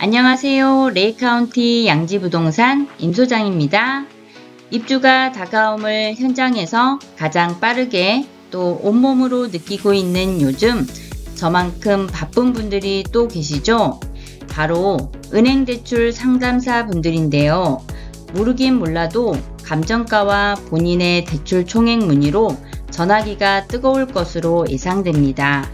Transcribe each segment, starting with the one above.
안녕하세요. 레이카운티 양지부동산 임소장입니다. 입주가 다가옴을 현장에서 가장 빠르게 또 온몸으로 느끼고 있는 요즘 저만큼 바쁜 분들이 또 계시죠? 바로 은행대출 상담사 분들인데요. 모르긴 몰라도 감정가와 본인의 대출 총액 문의로 전화기가 뜨거울 것으로 예상됩니다.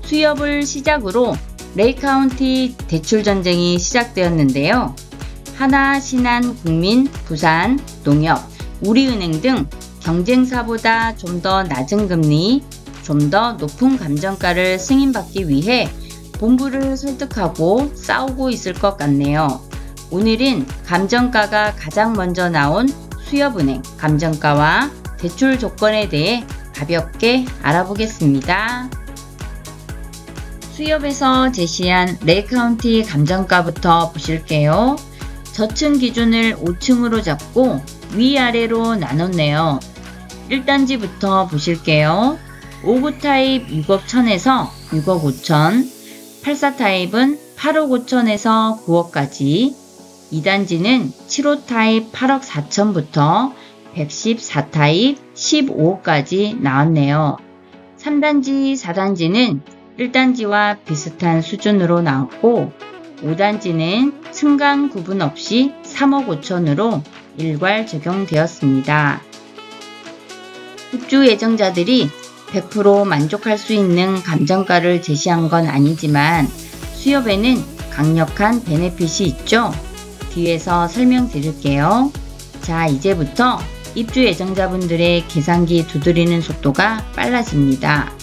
수협을 시작으로 레이카운티 대출 전쟁이 시작되었는데요. 하나, 신한, 국민, 부산, 농협, 우리은행 등 경쟁사보다 좀 더 낮은 금리, 좀 더 높은 감정가를 승인받기 위해 본부를 설득하고 싸우고 있을 것 같네요. 오늘은 감정가가 가장 먼저 나온 수협은행 감정가와 대출 조건에 대해 가볍게 알아보겠습니다. 수협에서 제시한 레이카운티 감정가부터 보실게요. 저층 기준을 5층으로 잡고 위아래로 나눴네요. 1단지부터 보실게요. 5구 타입 6억 1000에서 6억 5000, 84 타입은 8억 5000에서 9억까지, 2단지는 7호 타입 8억 4000부터 114 타입 15억까지 나왔네요. 3단지, 4단지는 1단지와 비슷한 수준으로 나왔고 5단지는 승강 구분 없이 3억 5천으로 일괄 적용되었습니다. 입주 예정자들이 100% 만족할 수 있는 감정가를 제시한 건 아니지만 수협에는 강력한 베네핏이 있죠. 뒤에서 설명드릴게요. 자, 이제부터 입주 예정자분들의 계산기 두드리는 속도가 빨라집니다.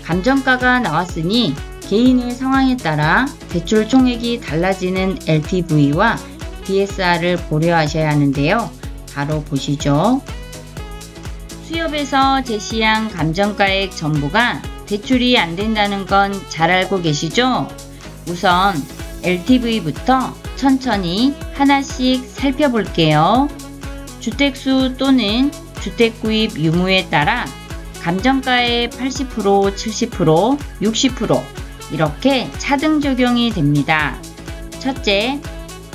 감정가가 나왔으니 개인의 상황에 따라 대출 총액이 달라지는 LTV와 DSR을 고려하셔야 하는데요. 바로 보시죠. 수협에서 제시한 감정가액 전부가 대출이 안 된다는 건 잘 알고 계시죠? 우선 LTV부터 천천히 하나씩 살펴볼게요. 주택수 또는 주택구입 유무에 따라 감정가의 80%, 70%, 60% 이렇게 차등 적용이 됩니다. 첫째,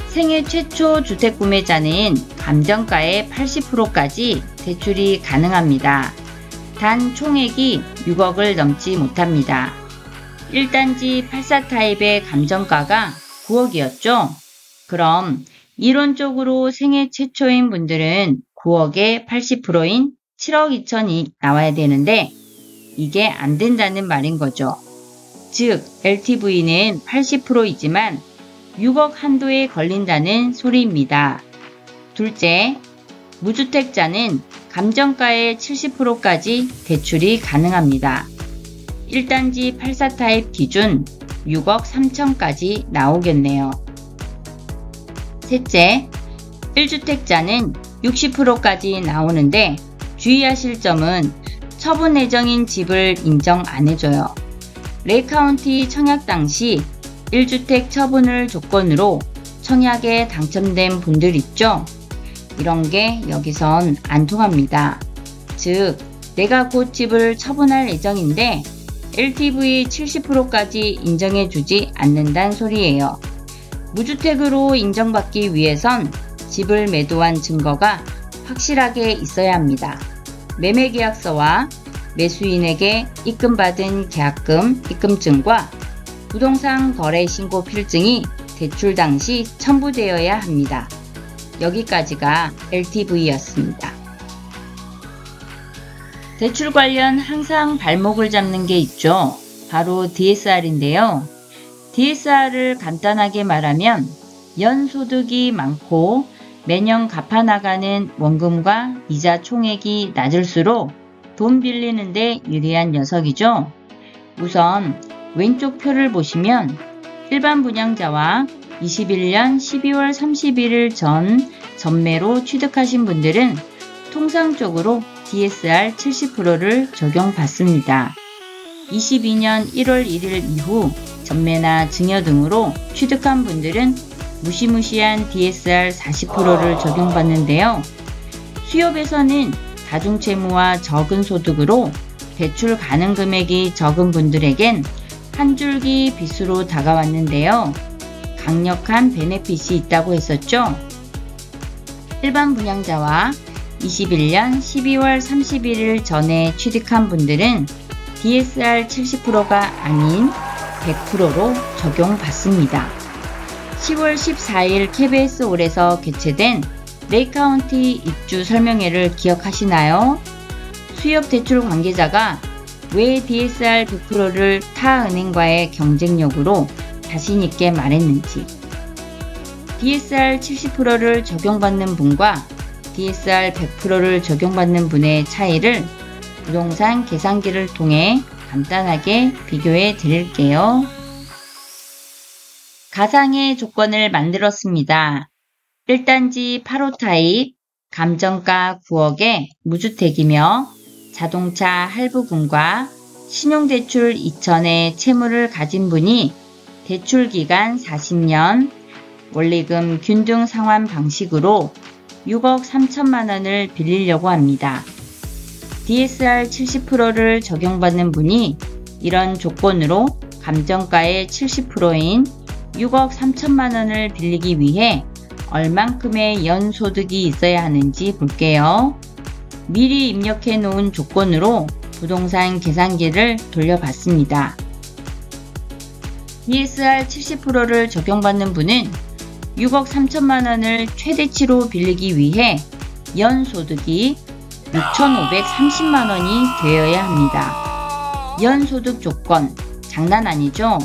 생애 최초 주택 구매자는 감정가의 80%까지 대출이 가능합니다. 단 총액이 6억을 넘지 못합니다. 1단지 84 타입의 감정가가 9억이었죠? 그럼 이론적으로 생애 최초인 분들은 9억의 80%인 7억 2천이 나와야 되는데 이게 안 된다는 말인 거죠. 즉 LTV는 80%이지만 6억 한도에 걸린다는 소리입니다. 둘째, 무주택자는 감정가의 70%까지 대출이 가능합니다. 1단지 84 타입 기준 6억 3천까지 나오겠네요. 셋째, 1주택자는 60%까지 나오는데 주의하실 점은 처분 예정인 집을 인정 안 해줘요. 레이카운티 청약 당시 1주택 처분을 조건으로 청약에 당첨된 분들 있죠? 이런 게 여기선 안 통합니다. 즉, 내가 곧 집을 처분할 예정인데 LTV 70%까지 인정해주지 않는다는 소리예요. 무주택으로 인정받기 위해선 집을 매도한 증거가 확실하게 있어야 합니다. 매매계약서와 매수인에게 입금받은 계약금, 입금증과 부동산 거래 신고 필증이 대출 당시 첨부되어야 합니다. 여기까지가 LTV였습니다. 대출 관련 항상 발목을 잡는 게 있죠. 바로 DSR인데요. DSR을 간단하게 말하면 연소득이 많고 매년 갚아나가는 원금과 이자 총액이 낮을수록 돈 빌리는데 유리한 녀석이죠. 우선 왼쪽 표를 보시면 일반 분양자와 21년 12월 31일 전 전매로 취득하신 분들은 통상적으로 DSR 70%를 적용받습니다. 22년 1월 1일 이후 전매나 증여 등으로 취득한 분들은 무시무시한 DSR 40%를 적용받는데요. 수협에서는 다중채무와 적은 소득으로 대출 가능 금액이 적은 분들에겐 한 줄기 빚으로 다가왔는데요. 강력한 베네핏이 있다고 했었죠. 일반 분양자와 21년 12월 31일 전에 취득한 분들은 DSR 70%가 아닌 100%로 적용받습니다. 10월 14일 KBS 홀에서 개최된 레이카운티 입주 설명회를 기억하시나요? 수협 대출 관계자가 왜 DSR 100%를 타 은행과의 경쟁력으로 자신있게 말했는지, DSR 70%를 적용받는 분과 DSR 100%를 적용받는 분의 차이를 부동산 계산기를 통해 간단하게 비교해 드릴게요. 가상의 조건을 만들었습니다. 1단지 8호 타입, 감정가 9억의 무주택이며 자동차 할부분과 신용대출 2천의 채무를 가진 분이 대출기간 40년, 원리금 균등 상환 방식으로 6억 3천만 원을 빌리려고 합니다. DSR 70%를 적용받는 분이 이런 조건으로 감정가의 70%인 6억 3천만 원을 빌리기 위해 얼만큼의 연소득이 있어야 하는지 볼게요. 미리 입력해 놓은 조건으로 부동산 계산기를 돌려봤습니다. DSR 70%를 적용받는 분은 6억 3천만 원을 최대치로 빌리기 위해 연소득이 6,530만 원이 되어야 합니다. 연소득 조건, 장난 아니죠?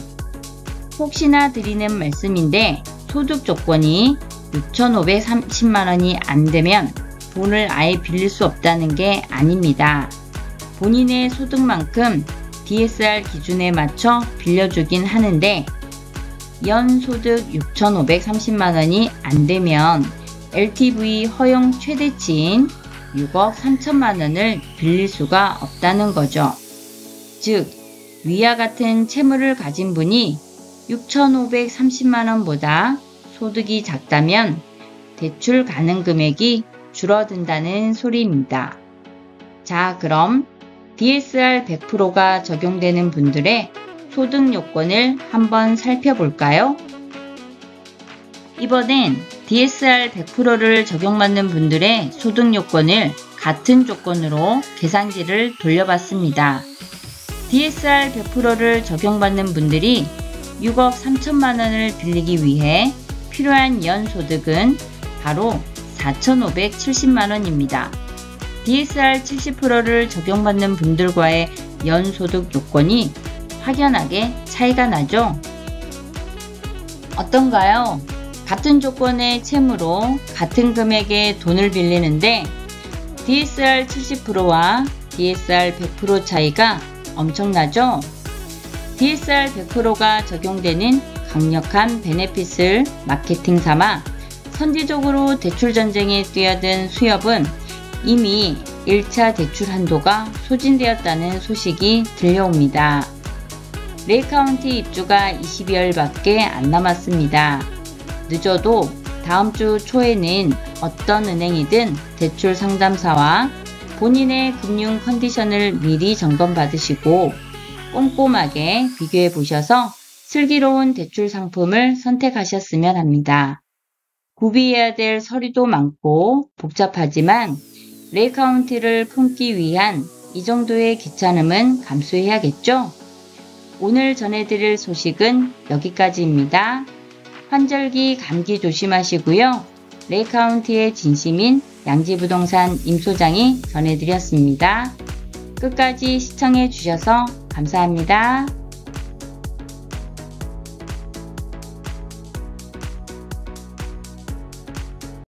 혹시나 드리는 말씀인데 소득 조건이 6,530만 원이 안 되면 돈을 아예 빌릴 수 없다는 게 아닙니다. 본인의 소득만큼 DSR 기준에 맞춰 빌려주긴 하는데 연소득 6,530만 원이 안 되면 LTV 허용 최대치인 6억 3천만 원을 빌릴 수가 없다는 거죠. 즉, 위와 같은 채무를 가진 분이 6,530만 원보다 소득이 작다면 대출 가능 금액이 줄어든다는 소리입니다. 자, 그럼 DSR 100%가 적용되는 분들의 소득 요건을 한번 살펴볼까요? 이번엔 DSR 100%를 적용받는 분들의 소득 요건을 같은 조건으로 계산기를 돌려봤습니다. DSR 100%를 적용받는 분들이 6억 3천만 원을 빌리기 위해 필요한 연소득은 바로 4,570만 원입니다. DSR 70%를 적용받는 분들과의 연소득 요건이 확연하게 차이가 나죠? 어떤가요? 같은 조건의 채무로 같은 금액의 돈을 빌리는데 DSR 70%와 DSR 100% 차이가 엄청나죠? DSR 100%가 적용되는 강력한 베네핏을 마케팅 삼아 선제적으로 대출 전쟁에 뛰어든 수협은 이미 1차 대출 한도가 소진되었다는 소식이 들려옵니다. 레이카운티 입주가 20여일밖에 안 남았습니다. 늦어도 다음 주 초에는 어떤 은행이든 대출 상담사와 본인의 금융 컨디션을 미리 점검받으시고 꼼꼼하게 비교해 보셔서 슬기로운 대출 상품을 선택하셨으면 합니다. 구비해야 될 서류도 많고 복잡하지만 레이카운티를 품기 위한 이 정도의 귀찮음은 감수해야겠죠? 오늘 전해드릴 소식은 여기까지입니다. 환절기 감기 조심하시고요. 레이카운티의 진심인 양지부동산 임소장이 전해드렸습니다. 끝까지 시청해 주셔서 감사합니다.